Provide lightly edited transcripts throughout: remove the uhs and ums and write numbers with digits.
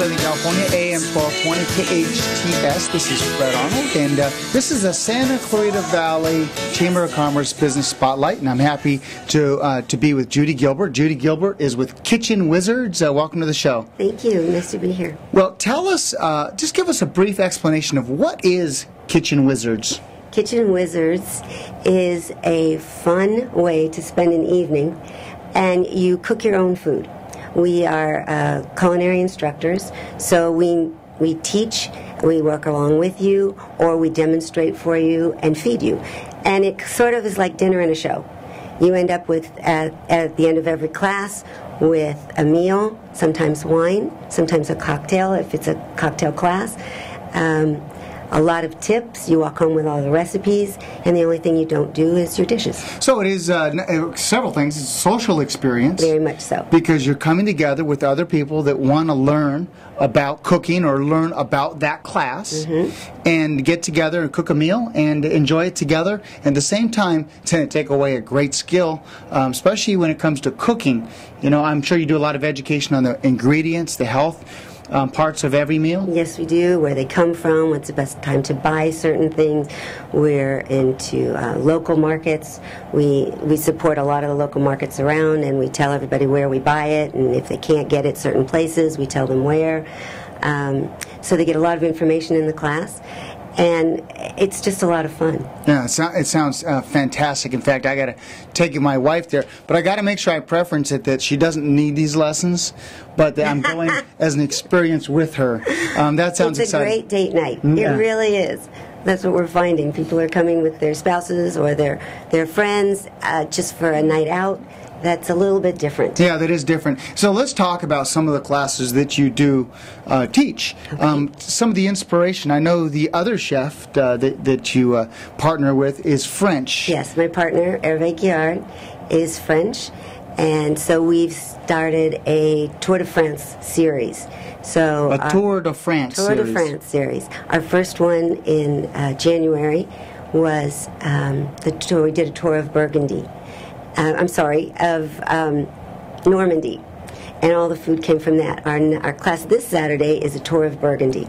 Southern California, AM 1220 KHTS. This is Fred Arnold, and this is a Santa Clarita Valley Chamber of Commerce Business Spotlight, and I'm happy to be with Judy Gilbert. Judy Gilbert is with Kitchen Wizards. Welcome to the show. Thank you. Nice to be here. Well, tell us, just give us a brief explanation of what is Kitchen Wizards. Kitchen Wizards is a fun way to spend an evening, and you cook your own food. We are culinary instructors, so we teach, we work along with you, or we demonstrate for you and feed you. And it sort of is like dinner and a show. You end up with, at the end of every class, with a meal, sometimes wine, sometimes a cocktail if it's a cocktail class. A lot of tips. You walk home with all the recipes, and the only thing you don't do is your dishes. So it is several things. It's a social experience. Very much so. Because you're coming together with other people that want to learn about cooking or learn about that class, and get together and cook a meal and enjoy it together. And at the same time, to take away a great skill, especially when it comes to cooking. You know, I'm sure you do a lot of education on the ingredients, the health parts of every meal? Yes, we do. Where they come from, what's the best time to buy certain things. We're into local markets. We support a lot of the local markets around, and we tell everybody where we buy it, and if they can't get it certain places, we tell them where. So they get a lot of information in the class, and it's just a lot of fun. Yeah, it sounds fantastic. In fact, I got to take my wife there, but I got to make sure I preference it that she doesn't need these lessons, but that I'm going as an experience with her. That sounds exciting. It's a great date night. It really is. That's what we're finding. People are coming with their spouses or their friends just for a night out. That's a little bit different. Yeah, that is different. So let's talk about some of the classes that you do teach. Okay. Some of the inspiration. I know the other chef that you partner with is French. Yes, my partner, Hervé Guillard, is French. And so we've started a Tour de France series. So a Tour de France series. Tour de France series. Our first one in January was the tour. We did a tour of Burgundy. Of Normandy, and all the food came from that. Our class this Saturday is a tour of Burgundy,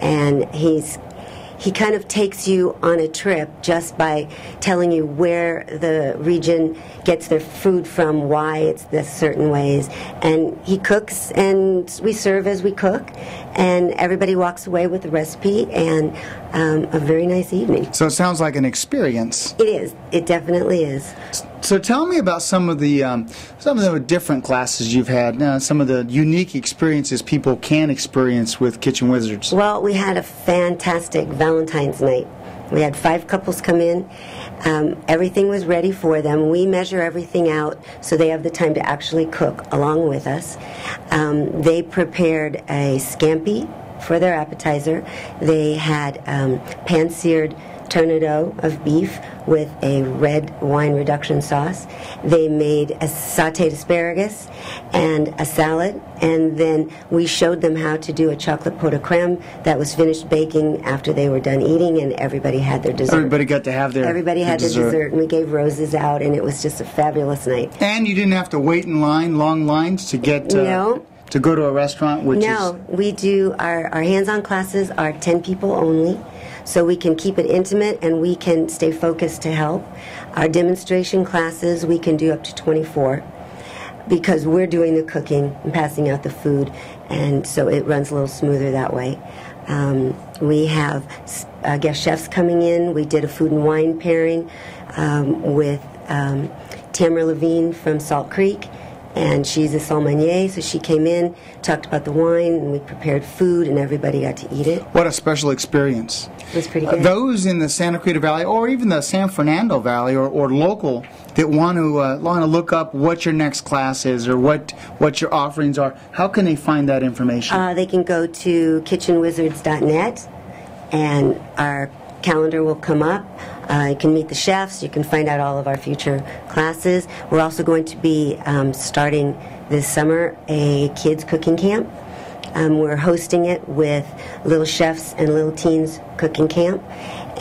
and he kind of takes you on a trip just by telling you where the region gets their food from, why it's the certain ways, and he cooks, and we serve as we cook, and everybody walks away with a recipe and a very nice evening. So it sounds like an experience. It is. It definitely is. So tell me about some of the different classes you've had, some of the unique experiences people can experience with Kitchen Wizards. Well, we had a fantastic Valentine's night. We had 5 couples come in. Everything was ready for them. We measure everything out so they have the time to actually cook along with us. They prepared a scampi for their appetizer. They had pan-seared tournedos of beef with a red wine reduction sauce. They made a sautéed asparagus and a salad, and then we showed them how to do a chocolate pot de creme that was finished baking after they were done eating, and everybody had their dessert. Everybody got to have their Everybody had their dessert, and we gave roses out, and it was just a fabulous night. And you didn't have to wait in long lines to get to go to a restaurant, we do. Our hands-on classes are 10 people only, so we can keep it intimate and we can stay focused to help. Our demonstration classes, we can do up to 24 because we're doing the cooking and passing out the food, and so it runs a little smoother that way. We have guest chefs coming in. We did a food and wine pairing with Tamara Levine from Salt Creek, and she's a sommelier, so she came in, talked about the wine, and we prepared food, and everybody got to eat it. What a special experience. It was pretty good. Those in the Santa Clarita Valley, or even the San Fernando Valley, or local, that want to look up what your next class is, or what your offerings are, how can they find that information? They can go to kitchenwizards.net, and our calendar will come up. You can meet the chefs. You can find out all of our future classes. We're also going to be starting this summer a kids cooking camp. We're hosting it with Little Chefs and Little Teens Cooking Camp,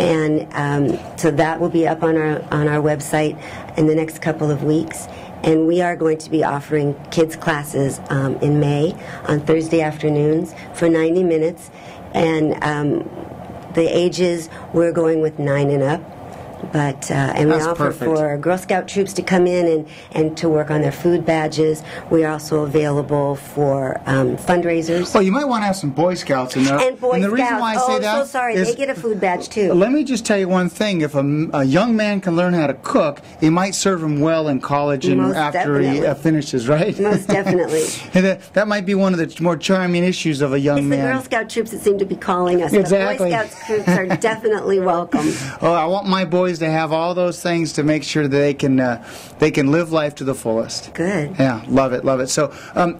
and so that will be up on our website in the next couple of weeks. and we are going to be offering kids classes in May on Thursday afternoons for 90 minutes, and the ages, we're going with 9 and up. But and we That's offer perfect. for Girl Scout troops to come in and to work on their food badges. We are also available for fundraisers. Well, you might want to have some Boy Scouts in there. And Boy the Scouts. reason why I say that so sorry. is, They get a food badge, too. let me just tell you one thing. If a young man can learn how to cook, it might serve him well in college and Most after he definitely. finishes, right? Most definitely. And that might be one of the more charming issues of a young It's the man. Girl Scout troops that seem to be calling us. Exactly. The Boy Scouts troops are definitely welcome. Oh, I want my boys to have all those things to make sure that they can live life to the fullest. Good. Yeah, love it, love it. So,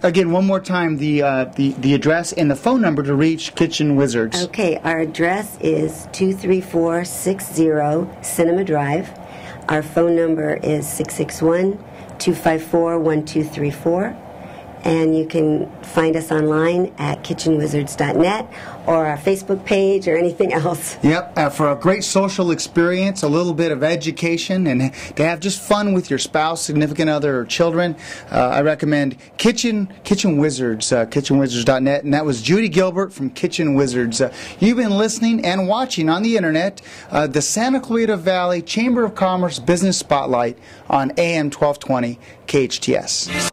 again, one more time, the address and the phone number to reach Kitchen Wizards. Okay, our address is 23460 Cinema Drive. Our phone number is 661-254-1234. And you can find us online at kitchenwizards.net or our Facebook page or anything else. Yep, for a great social experience, a little bit of education, and to have just fun with your spouse, significant other, or children, I recommend Kitchen Wizards, kitchenwizards.net, and that was Judy Gilbert from Kitchen Wizards. You've been listening and watching on the internet the Santa Clarita Valley Chamber of Commerce Business Spotlight on AM 1220 KHTS.